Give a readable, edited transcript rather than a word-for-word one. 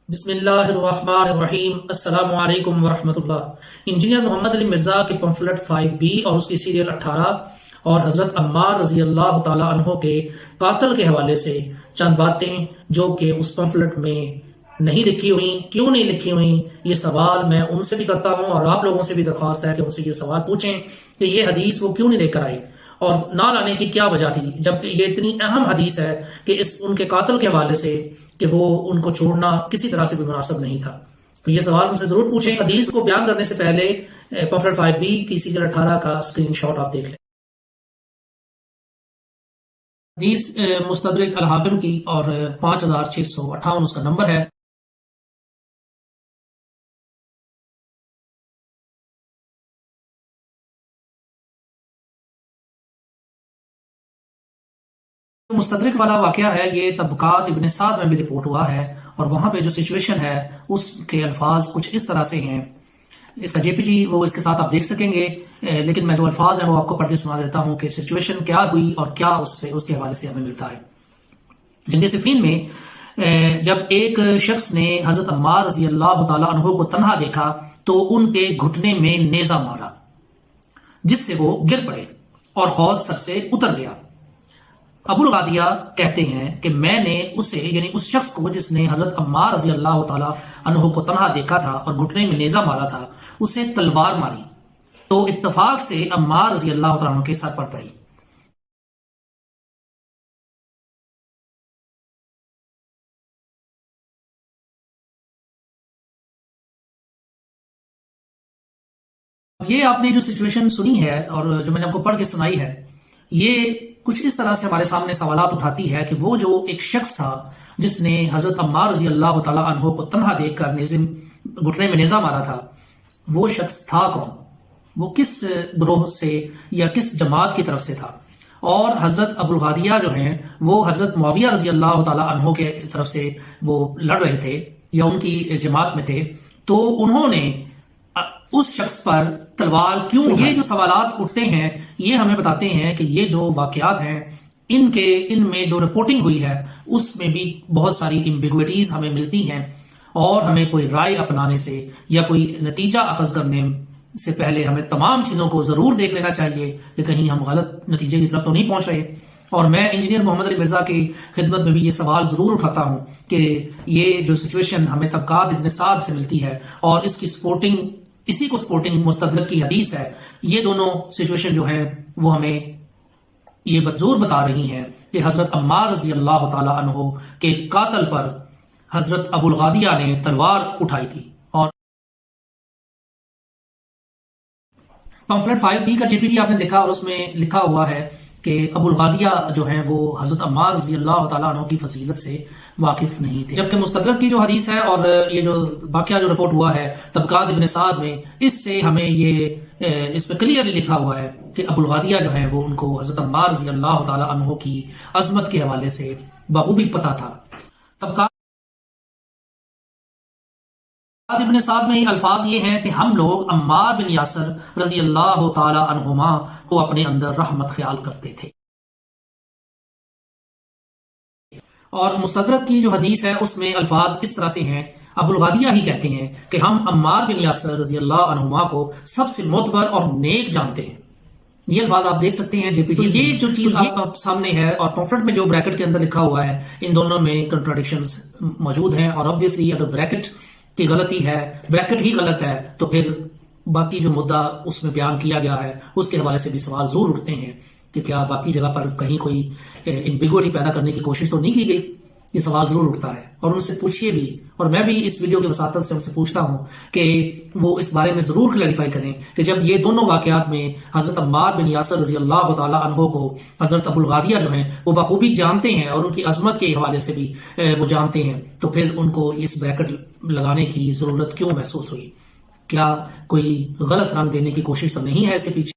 بسم اللہ الرحمن الرحیم۔ السلام علیکم ورحمۃ اللہ۔ انجینئر محمد علی مرزا کے پمفلٹ 5B اور اس کی سیریل 18 اور حضرت عمار رضی اللہ تعالی عنہ کے قاتل کے حوالے سے چند باتیں جو کہ اس پمفلٹ میں نہیں لکھی ہوئی، کیوں نہیں لکھی ہوئی، یہ سوال میں ان سے بھی کرتا ہوں اور آپ لوگوں سے بھی درخواست ہے کہ ان سے یہ سوال پوچھیں کہ یہ حدیث وہ کیوں نہیں لے کر آئے اور نہ لانے کی کیا وجہ تھی، جبکہ یہ اتنی اہم حدیث ہے کہ ان کے قاتل کے حوالے سے کہ وہ ان کو چھوڑنا کسی طرح سے بھی مناسب نہیں تھا۔ تو یہ سوال مجھ سے ضرور پوچھیں۔ حدیث کو بیان کرنے سے پہلے پمفلٹ 5B کی سیریل 18 کا اسکرین شاٹ آپ دیکھ لیں۔ حدیث مستدرک الحاکم کی اور 5658 اس کا نمبر ہے۔ مستدرک والا واقعہ ہے، یہ طبقات ابن سعد میں بھی رپورٹ ہوا ہے اور وہاں پہ جو سچویشن ہے اس کے الفاظ کچھ اس طرح سے ہیں۔ اس کا JPG وہ اس کے ساتھ آپ دیکھ سکیں گے، لیکن میں جو الفاظ ہیں وہ آپ کو پڑھ کے سنا دیتا ہوں کہ سچویشن کیا ہوئی اور کیا اس کے حوالے سے ہمیں ملتا ہے۔ جنگ صفین میں جب ایک شخص نے حضرت عمار رضی اللہ تعالی عنہ کو تنہا دیکھا تو ان کے گھٹنے میں نیزہ مارا، جس سے وہ گر پڑے اور خود سر سے اتر گیا۔ ابو الغادیہ کہتے ہیں کہ میں نے اسے، یعنی اس شخص کو جس نے حضرت عمار رضی اللہ تعالی عنہ کو تنہا دیکھا تھا اور گھٹنے میں نیزہ مارا تھا، اسے تلوار ماری تو اتفاق سے عمار رضی اللہ تعالی عنہ کے سر پر پڑی۔ یہ آپ نے جو سچویشن سنی ہے اور جو میں نے آپ کو پڑھ کے سنائی ہے، یہ کچھ اس طرح سے ہمارے سامنے سوالات اٹھاتی ہے کہ وہ جو ایک شخص تھا جس نے حضرت عمار رضی اللہ تعالی عنہ کو تنہا دیکھ کر گھٹنے میں نیزہ مارا تھا، وہ شخص تھا کون، وہ کس گروہ سے یا کس جماعت کی طرف سے تھا؟ اور حضرت ابو الغادیہ جو ہیں وہ حضرت معاویہ رضی اللہ تعالی عنہ کے طرف سے وہ لڑ رہے تھے یا ان کی جماعت میں تھے، تو انہوں نے اس شخص پر تلوار کیوں اٹھائی؟ یہ جو سوالات اٹھتے ہیں یہ ہمیں بتاتے ہیں کہ یہ جو واقعات ہیں ان میں جو رپورٹنگ ہوئی ہے اس میں بھی بہت ساری ایمبیگوٹیز ہمیں ملتی ہیں، اور ہمیں کوئی رائے اپنانے سے یا کوئی نتیجہ اخذ کرنے سے پہلے ہمیں تمام چیزوں کو ضرور دیکھ لینا چاہیے کہ کہیں ہم غلط نتیجے کی طرف تو نہیں پہنچ رہے۔ اور میں انجینئر محمد علی مرزا کی خدمت میں بھی یہ سوال ضرور اٹھاتا ہوں کہ یہ جو سچویشن ہمیں طبقات ابن سعد سے ملتی ہے اور اسی کو سپورٹنگ مستدرک کی حدیث ہے، یہ دونوں سچویشن جو ہیں وہ ہمیں یہ بدزور بتا رہی ہیں کہ حضرت عمار رضی اللہ تعالی عنہ کے قاتل پر حضرت ابو الغادیہ نے تلوار اٹھائی تھی۔ اور پمفلٹ 5B کا JPG آپ نے دیکھا اور اس میں لکھا ہوا ہے کہ ابو الغادیہ جو ہیں وہ حضرت عمار رضی اللہ تعالیٰ عنہ کی فضیلت سے واقف نہیں تھے، جبکہ مستدرک کی جو حدیث ہے اور یہ جو واقعہ جو رپورٹ ہوا ہے طبقات ابن سعد میں، اس سے ہمیں اس پہ کلیئرلی لکھا ہوا ہے کہ ابو الغادیہ جو ہیں وہ ان کو حضرت عمار رضی اللہ تعالیٰ عنہ کی عظمت کے حوالے سے بخوبی پتہ تھا۔ طبقات ابن سعد میں الفاظ یہ ہیں کہ ہم لوگ عمار بن یاسر رضی اللہ تعالی عنہما کو اپنے اندر رحمت خیال کرتے تھے۔ اور مستدرک کی جو حدیث ہے اس میں الفاظ اس طرح سے ہیں، ابو الغادیہ ہی کہتے ہیں کہ ہم عمار بن یاسر رضی اللہ عنہما کو سب سے معتبر اور نیک جانتے ہیں۔ یہ الفاظ آپ دیکھ سکتے ہیں JPG۔ یہ جو چیز آپ سامنے ہے اور پمفلٹ میں جو بریکٹ کے اندر لکھا ہوا ہے، ان دونوں میں کنٹراڈکشنز موجود ہیں، اور obviously اگر بریکٹ کی غلطی ہے، بریکٹ ہی غلط ہے، تو پھر باقی جو مدعا اس میں بیان کیا گیا ہے اس کے حوالے سے بھی سوال ضرور اٹھتے ہیں کہ کیا باقی جگہ پر کہیں کوئی ایمبیگوٹی پیدا کرنے کی کوشش تو نہیں کی گئی۔ یہ سوال ضرور اٹھتا ہے اور ان سے پوچھیے بھی، اور میں بھی اس ویڈیو کی وساطت سے ان سے پوچھتا ہوں کہ وہ اس بارے میں ضرور کلیریفائی کریں کہ جب یہ دونوں واقعات میں حضرت عمار بن یاسر رضی اللہ تعالی عنہ کو حضرت ابو الغادیہ جو ہیں وہ بخوبی جانتے ہیں اور ان کی عظمت کے حوالے سے بھی وہ جانتے ہیں، تو پھر ان کو اس بریکٹ لگانے کی ضرورت کیوں محسوس ہوئی؟ کیا کوئی غلط رنگ دینے کی کوشش تو نہیں ہے اس کے پیچھے؟